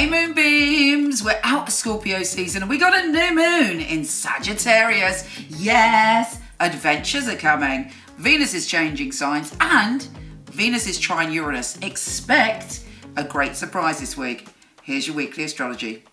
Hey Moonbeams, we're out of Scorpio season and we got a new moon in Sagittarius. Yes, adventures are coming. Venus is changing signs and Venus is trine Uranus. Expect a great surprise this week. Here's your weekly astrology.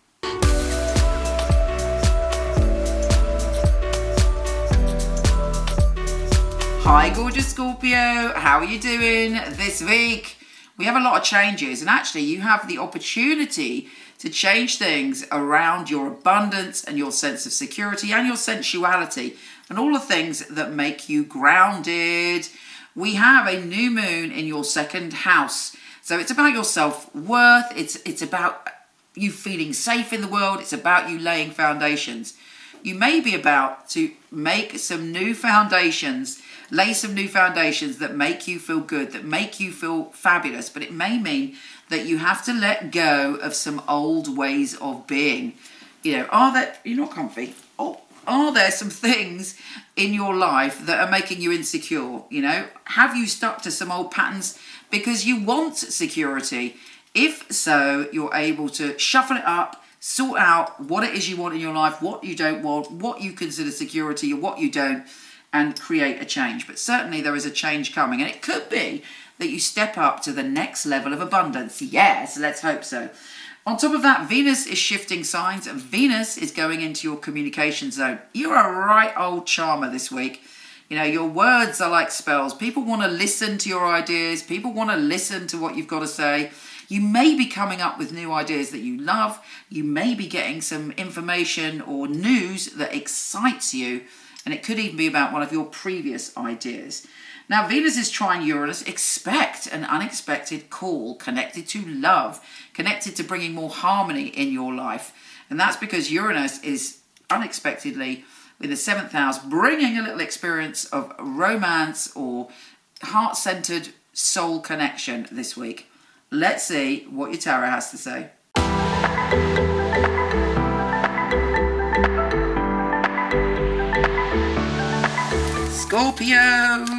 Hi gorgeous Scorpio, how are you doing this week? We have a lot of changes and actually you have the opportunity to change things around your abundance and your sense of security and your sensuality and all the things that make you grounded. We have a new moon in your second house. So it's about your self-worth, it's about you feeling safe in the world, it's about you laying foundations. You may be about to make some new foundations, lay some new foundations that make you feel good, that make you feel fabulous, but it may mean that you have to let go of some old ways of being. You know, you're not comfy. Are there some things in your life that are making you insecure? You know, have you stuck to some old patterns because you want security? If so, you're able to shuffle it up, sort out what it is you want in your life, what you don't want, what you consider security or what you don't, and create a change. But certainly there is a change coming, and it could be that you step up to the next level of abundance. Yes, let's hope so. On top of that, Venus is shifting signs, and Venus is going into your communication zone. You're a right old charmer this week. You know, your words are like spells. People want to listen to your ideas. People want to listen to what you've got to say. You may be coming up with new ideas that you love. You may be getting some information or news that excites you. And it could even be about one of your previous ideas. Now, Venus is trine Uranus. Expect an unexpected call connected to love, connected to bringing more harmony in your life. And that's because Uranus is unexpectedly in the 7th house, bringing a little experience of romance or heart-centered soul connection this week. Let's see what your tarot has to say.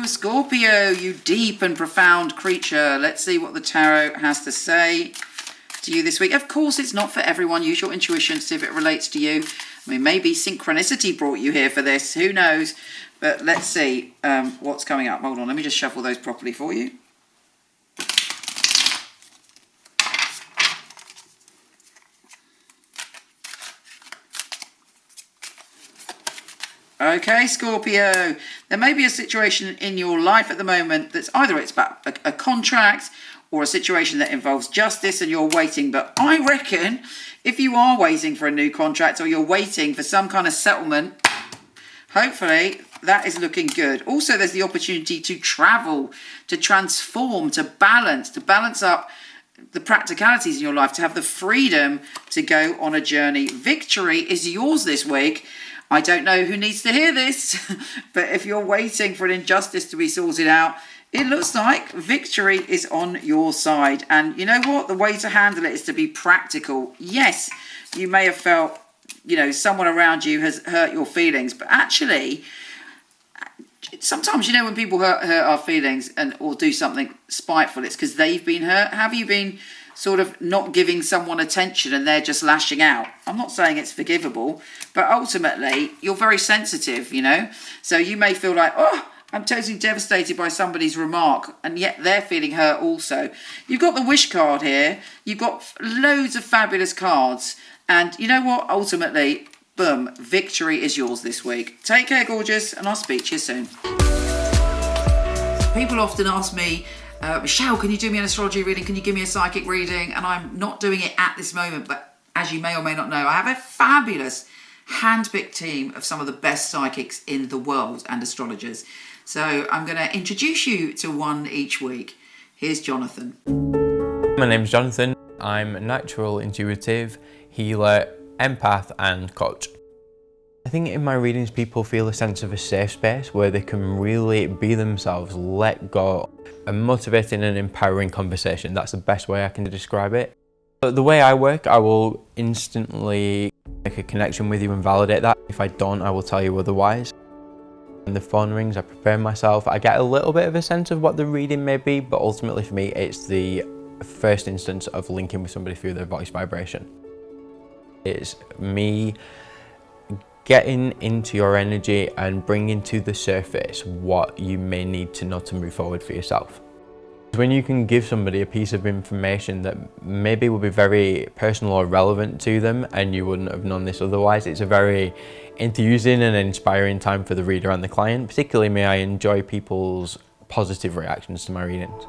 Scorpio, you deep and profound creature. Let's see what the tarot has to say to you this week. Of course, it's not for everyone. Use your intuition to see if it relates to you. I mean, maybe synchronicity brought you here for this. Who knows? But let's see what's coming up. Hold on, let me just shuffle those properly for you. Okay, Scorpio, there may be a situation in your life at the moment that's either it's about a contract or a situation that involves justice and you're waiting. But I reckon if you are waiting for a new contract or you're waiting for some kind of settlement, hopefully that is looking good. Also, there's the opportunity to travel, to transform, to balance up the practicalities in your life, to have the freedom to go on a journey. Victory is yours this week. I don't know who needs to hear this, but if you're waiting for an injustice to be sorted out, it looks like victory is on your side. And you know what? The way to handle it is to be practical. Yes, you may have felt, you know, someone around you has hurt your feelings, but actually, sometimes, you know, when people hurt our feelings or do something spiteful, it's because they've been hurt. Have you been sort of not giving someone attention and they're just lashing out? I'm not saying it's forgivable, but ultimately you're very sensitive, you know, so you may feel like, oh, I'm totally devastated by somebody's remark, and yet they're feeling hurt also. You've got the wish card here, you've got loads of fabulous cards, and you know what, ultimately, boom, victory is yours this week. Take care, gorgeous, and I'll speak to you soon. People often ask me, Michelle, can you do me an astrology reading? Can you give me a psychic reading? And I'm not doing it at this moment, but as you may or may not know, I have a fabulous hand-picked team of some of the best psychics in the world and astrologers. So I'm going to introduce you to one each week. Here's Jonathan. My name's Jonathan. I'm a natural intuitive, healer, empath and coach. I think in my readings people feel a sense of a safe space where they can really be themselves, let go. A motivating and empowering conversation, that's the best way I can describe it. But the way I work, I will instantly make a connection with you and validate that. If I don't, I will tell you otherwise. When the phone rings, I prepare myself. I get a little bit of a sense of what the reading may be, but ultimately for me, it's the first instance of linking with somebody through their voice vibration. It's me getting into your energy and bringing to the surface what you may need to know to move forward for yourself. When you can give somebody a piece of information that maybe would be very personal or relevant to them and you wouldn't have known this otherwise, it's a very enthusing and inspiring time for the reader and the client. Particularly me, I enjoy people's positive reactions to my readings.